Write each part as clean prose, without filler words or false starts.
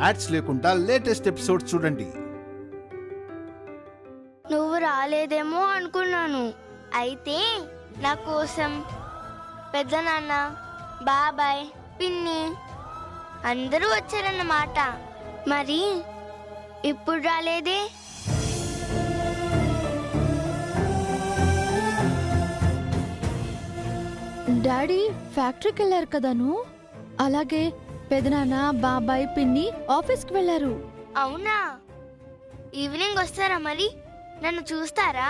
Ads లేకుండా latest episode చూడండి. నువ్వు రాలేదేమో అనుకున్నాను. అయితే నా కోసం పెద్దనాన్న, బాబాయ్, పిన్ని అందరూ వచ్చారన్నమాట. మరి ఇప్పుడు రాలేదే? డాడీ ఫ్యాక్టరీకి వెళ్ళారు కదాను. అలాగే పెదనాన్న, బాబాయ్, పిన్ని ఆఫీస్కి వెళ్ళారు. అవునా? ఈవినింగ్ వస్తారా? మరి నన్ను చూస్తారా?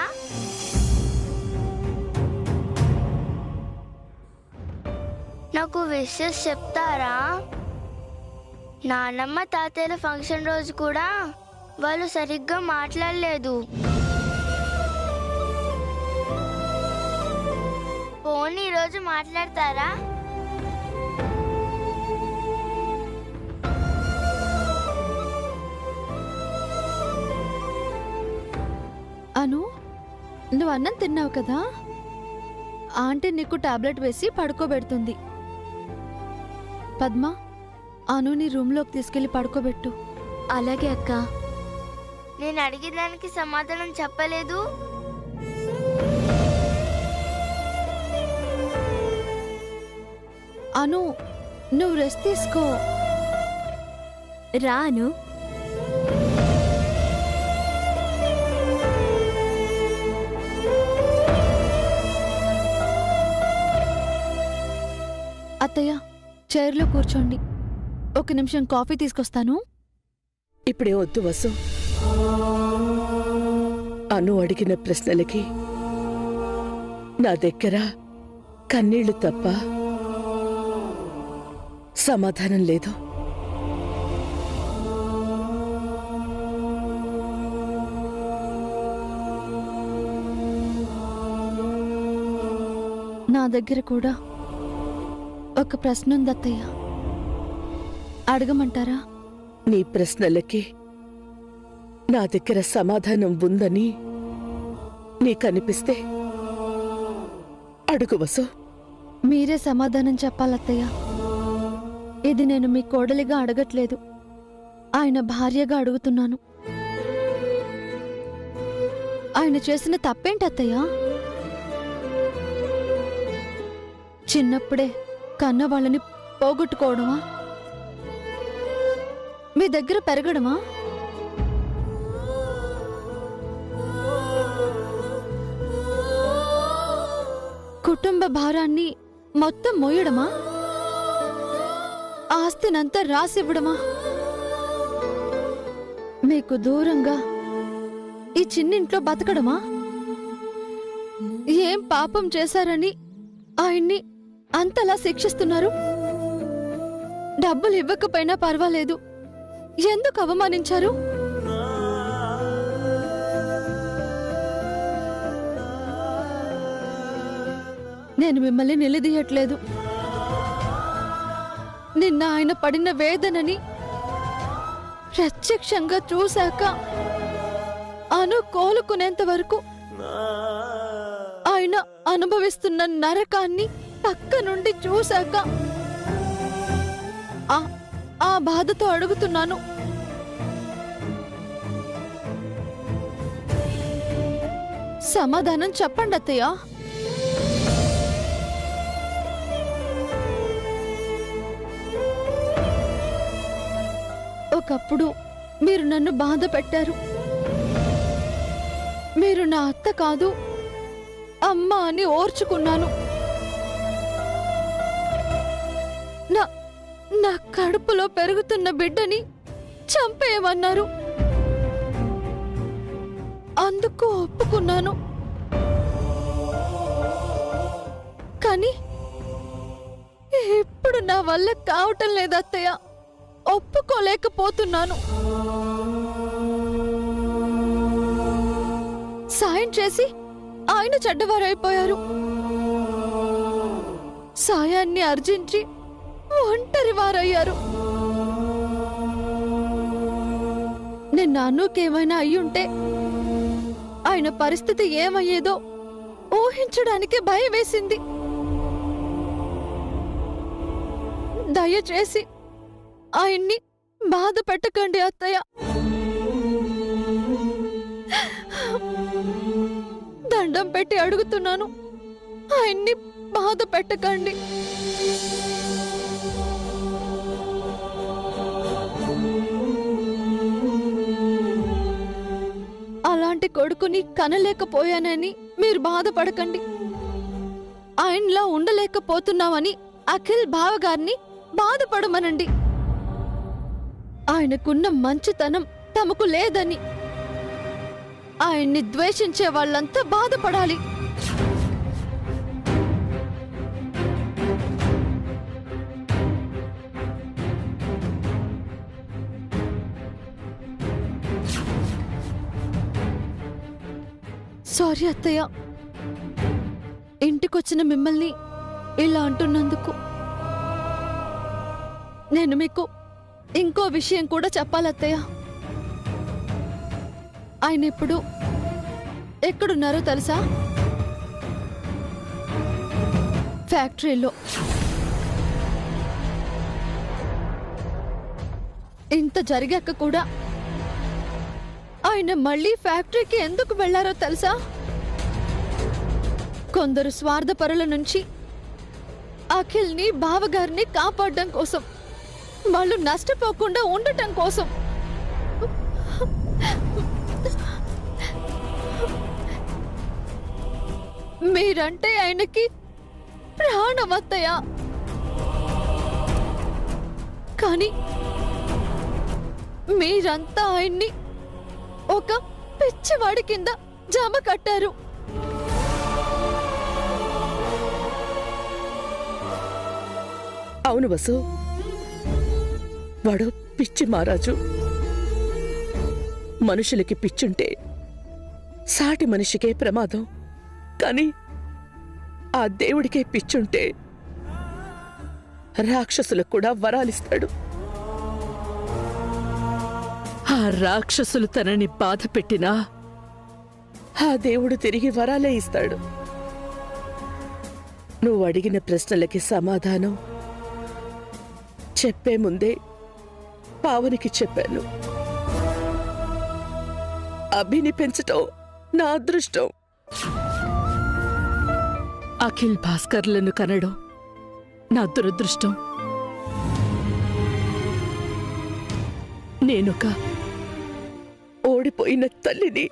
నాకు విషెస్ చెప్తారా? నానమ్మ తాతయ్యల ఫంక్షన్ రోజు కూడా వాళ్ళు సరిగ్గా మాట్లాడలేదు. పోనీ ఈరోజు మాట్లాడతారా? అను, నువ్వు అన్నం తిన్నావు కదా, ఆంటీ నీకు టాబ్లెట్ వేసి పడుకోబెడుతుంది. పద్మ, అను నీ రూమ్లోకి తీసుకెళ్లి పడుకోబెట్టు. అలాగే అక్క. నేను అడిగిన దానికి సమాధానం చెప్పలేదు. అను, నువ్వు రెస్ట్ తీసుకో. రాను. అత్తయ్య, చైర్లో కూర్చోండి. ఒక నిమిషం కాఫీ తీసుకొస్తాను. ఇప్పుడే వద్దు వసు. అను అడిగిన ప్రశ్నలకి నా దగ్గర కన్నీళ్లు తప్ప సమాధానం లేదు. నా దగ్గర కూడా ఒక ప్రశ్న ఉంది అత్తయ్య, అడగమంటారా? నీ ప్రశ్నలకి నా దగ్గర సమాధానం ఉందని నీకనిపిస్తే అడుగు వసు. మీరే సమాధానం చెప్పాలత్తయ్య. ఇది నేను మీ కోడలిగా అడగట్లేదు, ఆయన భార్యగా అడుగుతున్నాను. ఆయన చేసిన తప్పేంటి అత్తయ్య? చిన్నప్పుడే కన్న వాళ్ళని పోగొట్టుకోవడమా? మీ దగ్గర పెరగడమా? కుటుంబ భారాన్ని మొత్తం మోయడమా? ఆస్తినంతా రాసివ్వడమా? మీకు దూరంగా ఈ చిన్నింట్లో బతకడమా? ఏం పాపం చేశారని ఆయన్ని అంతలా శిక్షిస్తున్నారు? డబ్బులు ఇవ్వకపోయినా పర్వాలేదు, ఎందుకు అవమానించారు? నేను మిమ్మల్ని నిలదీయట్లేదు. నిన్న ఆయన పడిన వేదనని ప్రత్యక్షంగా చూశాక అను కోలుకునేంత వరకు ఆయన అనుభవిస్తున్న నరకాన్ని పక్క నుండి చూశాక ఆ బాధతో అడుగుతున్నాను. సమాధానం చెప్పండి అత్తయ్య. ఒకప్పుడు మీరు నన్ను బాధ పెట్టారు. మీరు నా అత్త కాదు, అమ్మ అని ఓర్చుకున్నాను. నా కడుపులో పెరుగుతున్న బిడ్డని చంపేయమన్నారు, అందుకు ఒప్పుకున్నాను. కానీ ఇప్పుడు నా వల్ల కావటం లేదు అత్తయ్య, ఒప్పుకోలేకపోతున్నాను. సాయం చేసి ఆయన చెడ్డవారైపోయారు. సాయాన్ని అర్జించి ఒంటరి వారయ్యారు. నిన్న అన్నుకేమైనా అయ్యుంటే ఆయన పరిస్థితి ఏమయ్యేదో ఊహించడానికి భయం వేసింది. దయచేసి ఆయన్ని బాధ పెట్టకండి అత్తయ్య. దండం పెట్టి అడుగుతున్నాను, ఆయన్ని బాధ పెట్టకండి. అలాంటి కొడుకుని కనలేకపోయానని మీరు బాధపడకండి. ఆయనలా ఉండలేకపోతున్నామని అఖిల్ బావగారిని బాధపడమనండి. ఆయనకున్న మంచితనం తమకు లేదని ఆయన్ని ద్వేషించే వాళ్ళంతా బాధపడాలి. సారీ అత్తయ్య, ఇంటికొచ్చిన మిమ్మల్ని ఇలా అంటున్నందుకు. నేను మీకు ఇంకో విషయం కూడా చెప్పాలత్తయ్య. ఆయన ఇప్పుడు ఎక్కడున్నారో తెలుసా? ఫ్యాక్టరీలో. ఇంత జరిగాక కూడా ఆయన మళ్ళీ ఫ్యాక్టరీకి ఎందుకు వెళ్లారో తెలుసా? కొందరు స్వార్థపరుల నుంచి అఖిల్ని బావగారిని కాపాడడం కోసం, వాళ్ళు నష్టపోకుండా ఉండటం కోసం. మీరంటే ఆయనకి ప్రాణమత్తయ్య. కానీ మీరంతా ఆయన్ని ఒక పిచ్చివాడి కింద జమ కట్టారు. అవును వసు, వాడు పిచ్చి మహారాజు. మనుషులకి పిచ్చుంటే సాటి మనిషికే ప్రమాదం, కాని ఆ దేవుడికే పిచ్చుంటే రాక్షసులకు కూడా వరాలిస్తాడు. ఆ రాక్షసులు తనని బాధ పెట్టినా ఆ దేవుడు తిరిగి వరాలే ఇస్తాడు. నువ్వు అడిగిన ప్రశ్నలకి సమాధానం చెప్పే ముందే పావనికి చెప్పాను. అభిని పెంచటం నా అదృష్టం. అఖిల్ భాస్కర్లను కనడం నా దురదృష్టం. నేనొక ఓడిపోయిన తల్లిని.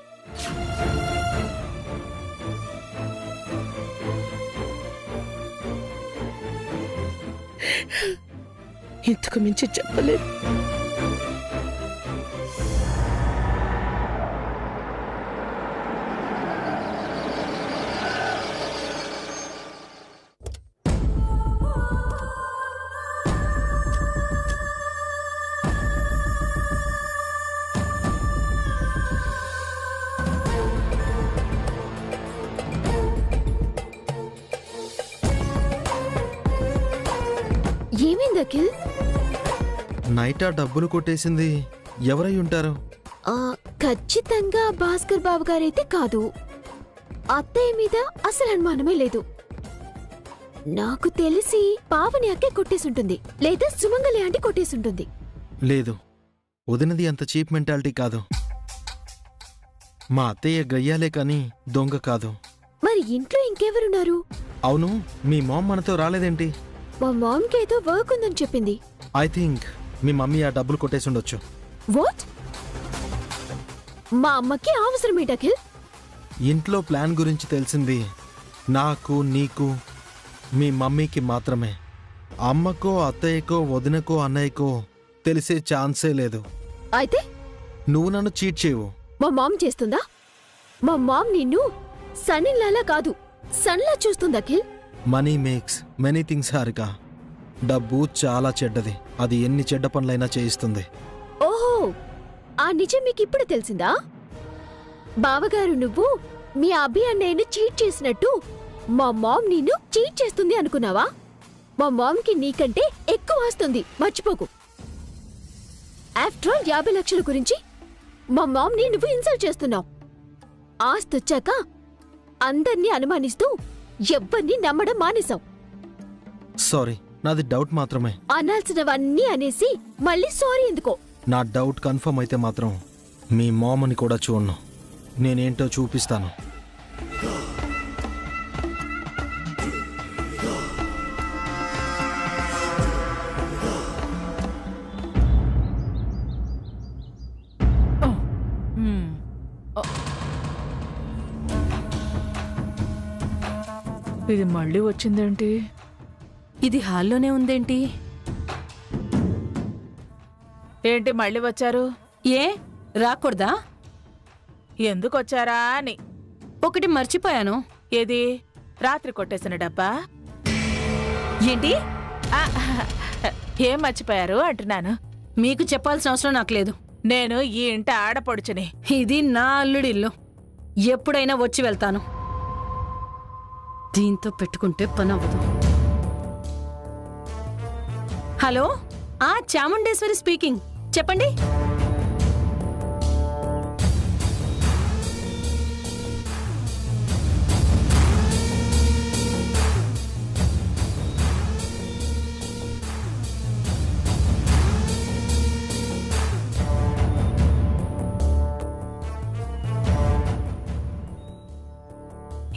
ఇంతకు మించి చెప్పలేదు. ఏమైంది అఖిల్? నైట్ ఆ డబ్బులు కొట్టేసింది ఎవరై ఉంటారు? ఖచ్చితంగా భాస్కర్ బాబు గారైతే కాదు. అత్తయ్య మీద అసలు అనుమానమే లేదు. నాకు తెలిసి పావని అక్కే కొట్టేసుంటుంది, లేదా సుమంగలి ఆంటీ కొట్టేసుంటుంది. లేదు, వదినది అంత చీప్ మెంటాలిటీ కాదు. మా అత్తయ్య గయ్యాలే కానీ దొంగ కాదు. మరి ఇంట్లో ఇంకెవరున్నారు? అవును, మీ మామ్ మనతో రాలేదేంటి? మా మామ్కి ఏదో వర్క్ ఉందని చెప్పింది. ఐ థింక్ మీ మమ్మీ ఆ డబ్బులు కొట్టేసి ఉండొచ్చు. వాట్? మా అమ్మకి అవసరం ఏంటి అఖిల్? ఇంట్లో ప్లాన్ గురించి తెలిసింది నాకు, నీకు, మీ మమ్మీకి మాత్రమే. అమ్మకో, అత్తయ్యకో, వదినకో, అన్నయ్యకో తెలిసే ఛాన్సే లేదు. అయితే నువ్వు నన్ను చీట్ చేయవు. మా మామ్ చేస్తుందా? మా మామ్ నిన్ను సన్నిలాలా కాదు, సన్లా చూస్తుంది Akhil. Money makes many things Harika. డబ్బు చాలా చెడ్డది, అది ఎన్ని చెడ్డ పనులైనా చేయిస్తుంది. ఓహో, ఆ నిజం మీకు ఇప్పుడు తెలిసిందా? బావగారు నువ్వు మీ అభి అన్నయ్యను చీట్ చేసినట్టు మా మామ్ నిన్ను చీట్ చేస్తుంది అనుకున్నావా? మా మామ్కి నీకంటే ఎక్కువ వస్తుంది, మర్చిపోకు. ఆఫ్టర్ ఆల్ 50 లక్షల గురించి మా మామ్ని నువ్వు ఇన్సల్ట్ చేస్తున్నావు. ఆస్తొచ్చాక అందర్నీ అనుమానిస్తూ ఎవ్వరిని నమ్మడం మానేశావు. సారీ, నాది డౌట్ మాత్రమే. అనాల్సినవన్నీ అనేసి మళ్ళీ సారీ ఎందుకో? నా డౌట్ కన్ఫర్మ్ అయితే మాత్రం మీ మామని కూడా చూడను. నేనేంటో చూపిస్తాను. ఇది మళ్ళీ వచ్చిందేంటి? ఇది హాల్లోనే ఉందేంటి? ఏంటి మళ్ళీ వచ్చారు? ఏ రాకూడదా? ఎందుకు వచ్చారా అని. ఒకటి మర్చిపోయాను. ఏది? రాత్రి కొట్టేసిన డబ్బా? ఏంటి? ఆ, ఏం మర్చిపోయారు అంటున్నాను. మీకు చెప్పాల్సిన అవసరం నాకు లేదు. నేను ఈ ఇంట ఆడపడుచుని. ఇది నా అల్లుడిల్లు. ఎప్పుడైనా వచ్చి వెళ్తాను. దీంతో పెట్టుకుంటే పని అవ్వదు. Hello, Chamundeshwari speaking. చెప్పండి.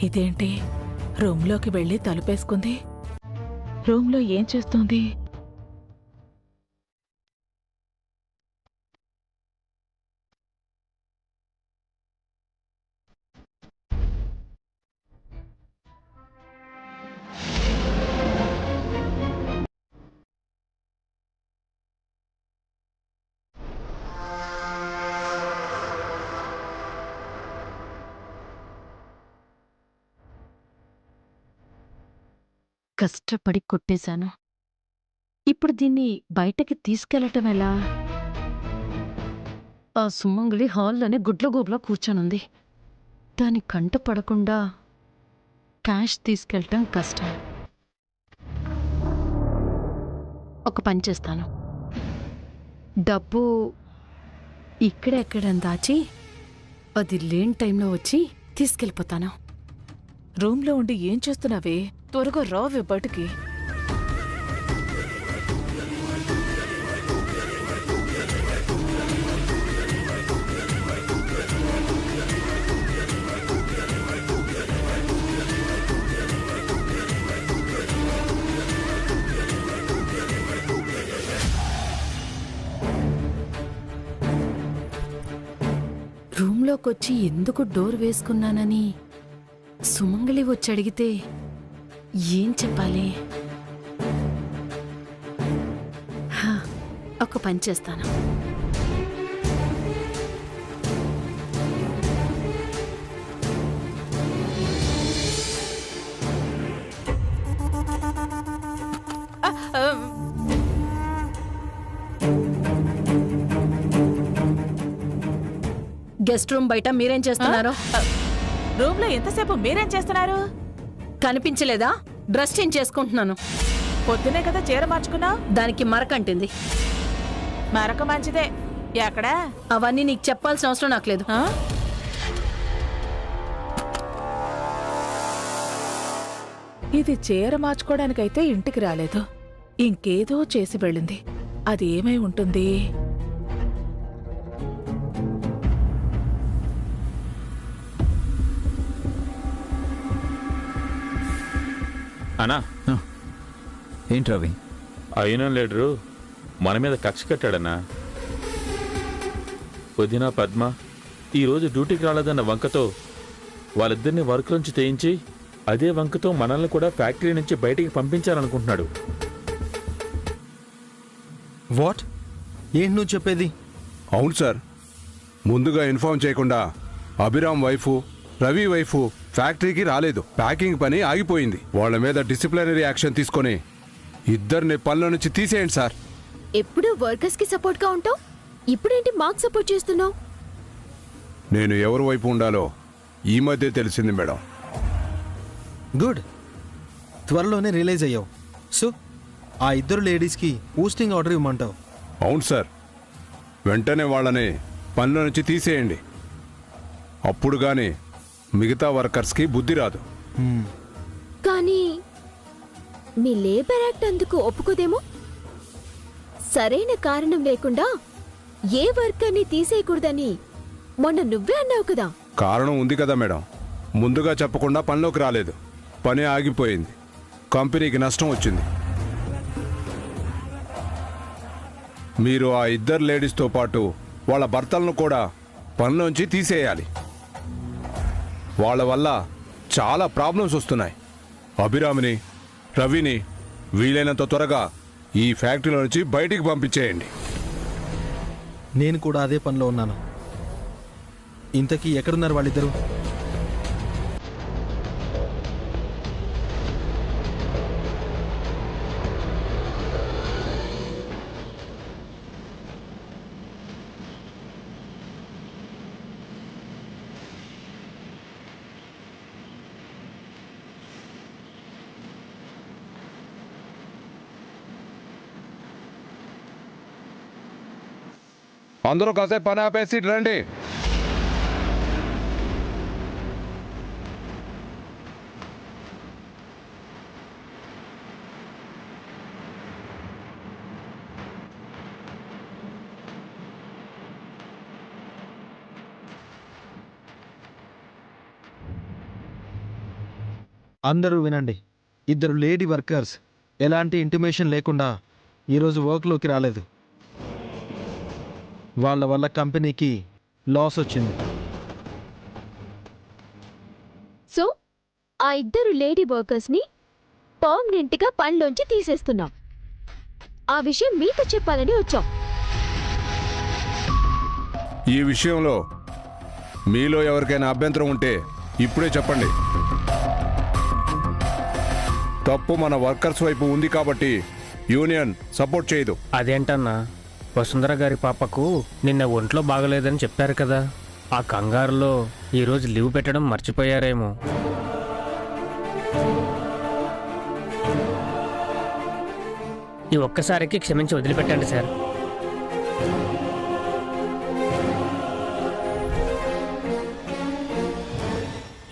ఇదేంటి రూమ్లోకి వెళ్ళి తలుపేసుకుంది? రూమ్లో ఏం చేస్తుంది? కష్టపడి కొట్టేశాను. ఇప్పుడు దీన్ని బయటకి తీసుకెళ్లటం ఎలా? ఆ సుమంగళి హాల్లోనే గుడ్లగూబలా కూర్చొనుంది. దాని కంట పడకుండా క్యాష్ తీసుకెళ్ళటం కష్టం. ఒక పని చేస్తాను. డబ్బు ఇక్కడెక్కడ దాచి అది లేని టైంలో వచ్చి తీసుకెళ్ళిపోతాను. రూమ్లో ఉండి ఏం చేస్తున్నావే? త్వరగా రావే బయటికి. రూమ్లోకొచ్చి ఎందుకు డోర్ వేసుకున్నానని సుమంగళి వచ్చి అడిగితే ఏం చెప్పాలి? ఒక పని చేస్తాను. గెస్ట్ రూమ్ బయట మీరేం చేస్తున్నారు? రూమ్లో ఎంతసేపు మీరేం చేస్తున్నారు? కనిపించలేదా? డ్రెస్ చేంజ్ చేసుకుంటున్నాను. పొద్దునే కదా చీర మార్చుకున్నావు. దానికి మరకంటింది. మరొక మంచిదే. ఎక్కడా? అవన్నీ నీకు చెప్పాల్సిన అవసరం నాకు లేదు. ఇది చీర మార్చుకోవడానికైతే ఇంటికి రాలేదు. ఇంకేదో చేసి వెళ్ళింది. అది ఏమై ఉంటుంది? అన్నా, ఏంటి రవి? అయినా లీడరు మన మీద కక్ష కట్టాడన్నా. వదినా పద్మ ఈరోజు డ్యూటీకి రాలేదన్న వంకతో వాళ్ళిద్దరిని వర్క్ నుంచి తెయించి అదే వంకతో మనల్ని కూడా ఫ్యాక్టరీ నుంచి బయటికి పంపించాలనుకుంటున్నాడు. వాట్? ఏంటి నువ్వు చెప్పేది? అవును సార్, ముందుగా ఇన్ఫార్మ్ చేయకుండా అభిరామ్ వైఫు రవి వైఫు ఫ్యాక్టరీకి రాలేదు. ప్యాకింగ్ పని ఆగిపోయింది. వాళ్ళ మీద డిసిప్లినరీ యాక్షన్ తీసుకొని ఇద్దరిని పనుల నుంచి తీసేయండి సార్. ఎప్పుడు వర్కర్స్ కి సపోర్ట్ గా ఉంటావు, ఇప్పుడేంటి మాకు సపోర్ట్ చేస్తున్నావు? నేను ఎవరి వైపు ఉండాలో ఈ మధ్య తెలిసింది మేడం. గుడ్, త్వరలోనే రియలైజ్ అయ్యావు. సో ఆ ఇద్దరు లేడీస్కి పోస్టింగ్ ఆర్డర్ ఇవ్వమంటావు? అవును సార్, వెంటనే వాళ్ళని పనుల నుంచి తీసేయండి. అప్పుడు కానీ మిగతా వర్కర్స్కి బుద్ధి రాదు. కానీ మీ లేబర్ యాక్ట్ అందుకు ఒప్పుకోదేమో. సరైన కారణం లేకుండా ఏ వర్కర్ని తీసేయకూడదని మొన్న నువ్వే అన్నావు కదా. కారణం ఉంది కదా మేడం, ముందుగా చెప్పకుండా పనిలోకి రాలేదు, పని ఆగిపోయింది, కంపెనీకి నష్టం వచ్చింది. మీరు ఆ ఇద్దరు లేడీస్తో పాటు వాళ్ళ భర్తలను కూడా పనిలోంచి తీసేయాలి. వాళ్ళ వల్ల చాలా ప్రాబ్లమ్స్ వస్తున్నాయి. అభిరామిని, రవిని వీలైనంత త్వరగా ఈ ఫ్యాక్టరీలో నుంచి బయటికి పంపించేయండి. నేను కూడా అదే పనిలో ఉన్నాను. ఇంతకీ ఎక్కడున్నారు వాళ్ళిద్దరూ? అందరూ కాసేపు పని ఆపేసి రండి. అందరూ వినండి. ఇద్దరు లేడీ వర్కర్స్ ఎలాంటి ఇంటిమేషన్ లేకుండా ఈరోజు వర్క్లోకి రాలేదు. వాళ్ళ వల్ల కంపెనీకి లాస్ వచ్చింది. సో ఆ ఇద్దరు లేడీ వర్కర్స్ని పర్మనెంట్గా పనిలోంచి తీసేస్తున్నాం. ఆ విషయం మీతో చెప్పాలని వచ్చాం. ఈ విషయంలో మీలో ఎవరికైనా అభ్యంతరం ఉంటే ఇప్పుడే చెప్పండి. తప్పు మన వర్కర్స్ వైపు ఉంది కాబట్టి యూనియన్ సపోర్ట్ చేయదు. అదేంటన్నా, వసుంధర గారి పాపకు నిన్న ఒంట్లో బాగలేదని చెప్పారు కదా, ఆ కంగారులో ఈరోజు లీవ్ పెట్టడం మర్చిపోయారేమో. ఈ ఒక్కసారికి క్షమించి వదిలిపెట్టండి సార్.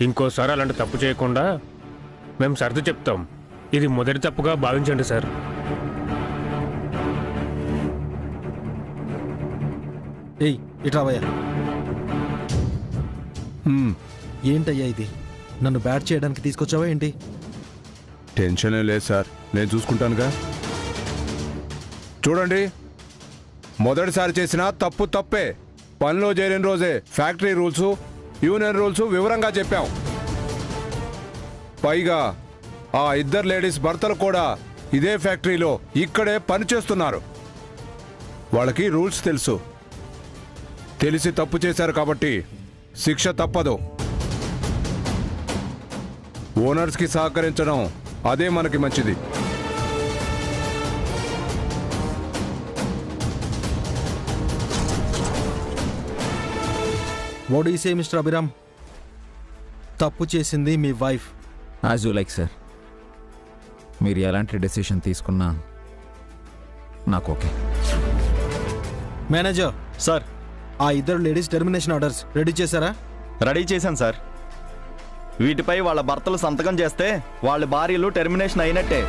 ఇంకోసారి అలాంటి తప్పు చేయకుండా మేము సర్ది చెప్తాం. ఇది మొదటి తప్పుగా భావించండి సార్. ఏయ్ ఇట్రావయ్యా. ఏంటయ్యా ఇది? నన్ను బ్యాట్ చేయడానికి తీసుకొచ్చావా ఏంటి? టెన్షన్ లేదు సార్, నేను చూసుకుంటానుగా. చూడండి, మొదటిసారి చేసిన తప్పు తప్పే. పనిలో చేరిన రోజే ఫ్యాక్టరీ రూల్స్, యూనియన్ రూల్స్ వివరంగా చెప్పాం. పైగా ఆ ఇద్దరు లేడీస్ భర్తలు కూడా ఇదే ఫ్యాక్టరీలో ఇక్కడే పనిచేస్తున్నారు. వాళ్ళకి రూల్స్ తెలుసు. తెలిసి తప్పు చేశారు కాబట్టి శిక్ష తప్పదు. ఓనర్స్కి సహకరించడం అదే మనకి మంచిది. What do you say mister Abhiram? తప్పు చేసింది మీ wife. As you like sir. మీరు ఎలాంటి డెసిషన్ తీసుకున్నా నాకు ఓకే. మేనేజర్ సార్, ఆ ఇద్దరు లేడీస్ టెర్మినేషన్ ఆర్డర్స్ రెడీ చేశారా? రెడీ చేశాను సార్. వీటిపై వాళ్ళ భర్తలు సంతకం చేస్తే వాళ్ళ భార్యలు టెర్మినేషన్ అయినట్టే.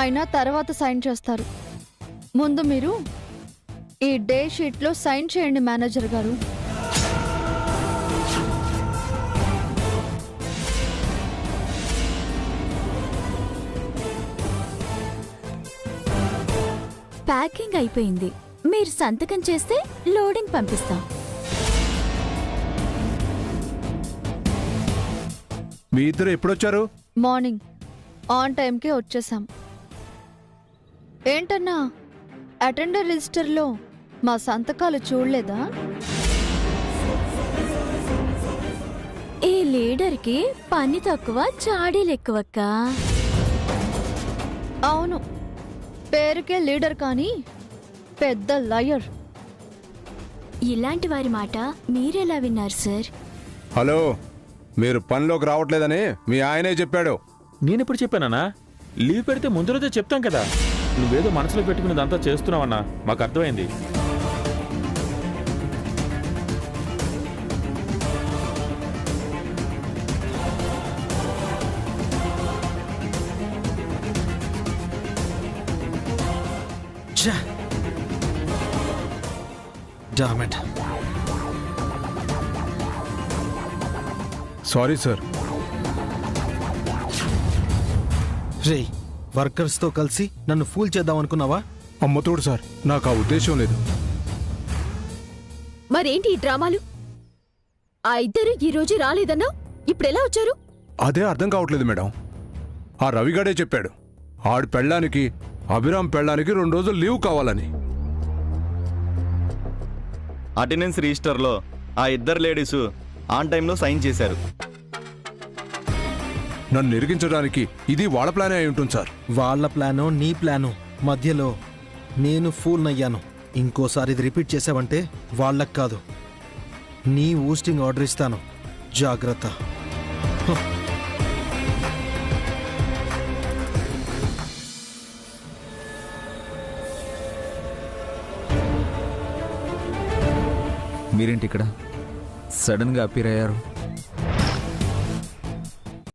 అయినా తర్వాత సైన్ చేస్తారు. ముందు మీరు ఈ డే షీట్లో సైన్ చేయండి మేనేజర్ గారు. ప్యాకింగ్ అయిపోయింది. మీరు సంతకం చేస్తే లోడింగ్ పంపిస్తాం. మీ ఇద్దరు ఎప్పుడొచ్చారు? మార్నింగ్ ఆన్ టైంకే వచ్చేసాం. ఏంటన్నా, అటెండర్ రిజిస్టర్లో మా సంతకాలు చూడలేదా? ఈ లీడర్కి పని తక్కువ, చాడీలు ఎక్కువక్క. అవును, పేరుకే లీడర్ కానీ పెద్ద లయర్. ఇలాంటి వారి మాట మీరెలా విన్నారు సార్? హలో, మీరు పనిలోకి రావట్లేదని మీ ఆయనే చెప్పాడు. నేనెప్పుడు చెప్పానన్నా? లీవ్ పెడితే ముందు రోజే చెప్తాం కదా. నువ్వేదో మనసులో పెట్టుకునేదంతా చేస్తున్నావన్నా, మాకు అర్థమైంది. డామెట్. Sorry sir. రే, వర్కర్స్తో కలిసి నన్ను ఫూల్ చేద్దాం అనుకున్నావా? అమ్మతోడు సార్, నాకు ఆ ఉద్దేశం లేదు. మరేంటి ఈ డ్రామాలు? ఆ ఇద్దరు ఈ రోజు రాలేదన్నా, ఇప్పుడెలా వచ్చారు? అదే అర్థం కావట్లేదు మేడం. ఆ రవిగాడే చెప్పాడు ఆడి పెళ్ళానికి అభిరామ్ పెళ్ళానికి 2 రోజులు లీవ్ కావాలని. అటెండెన్స్ రిజిస్టర్లో ఆ ఇద్దరు లేడీసు ఆన్ టైంలో సైన్ చేశారు. నన్ను నిరిగించడానికి ఇది వాళ్ళ ప్లానే అయి ఉంటుంది సార్. వాళ్ళ ప్లానో నీ ప్లానో మధ్యలో నేను ఫూల్ నయ్యాను. ఇంకోసారి ఇది రిపీట్ చేసావంటే వాళ్ళకు కాదు, నీ ఊస్టింగ్ ఆర్డర్ ఇస్తాను. జాగ్రత్త. మీరేంటి ఇక్కడ సడన్గా అప్పీర్ అయ్యారు?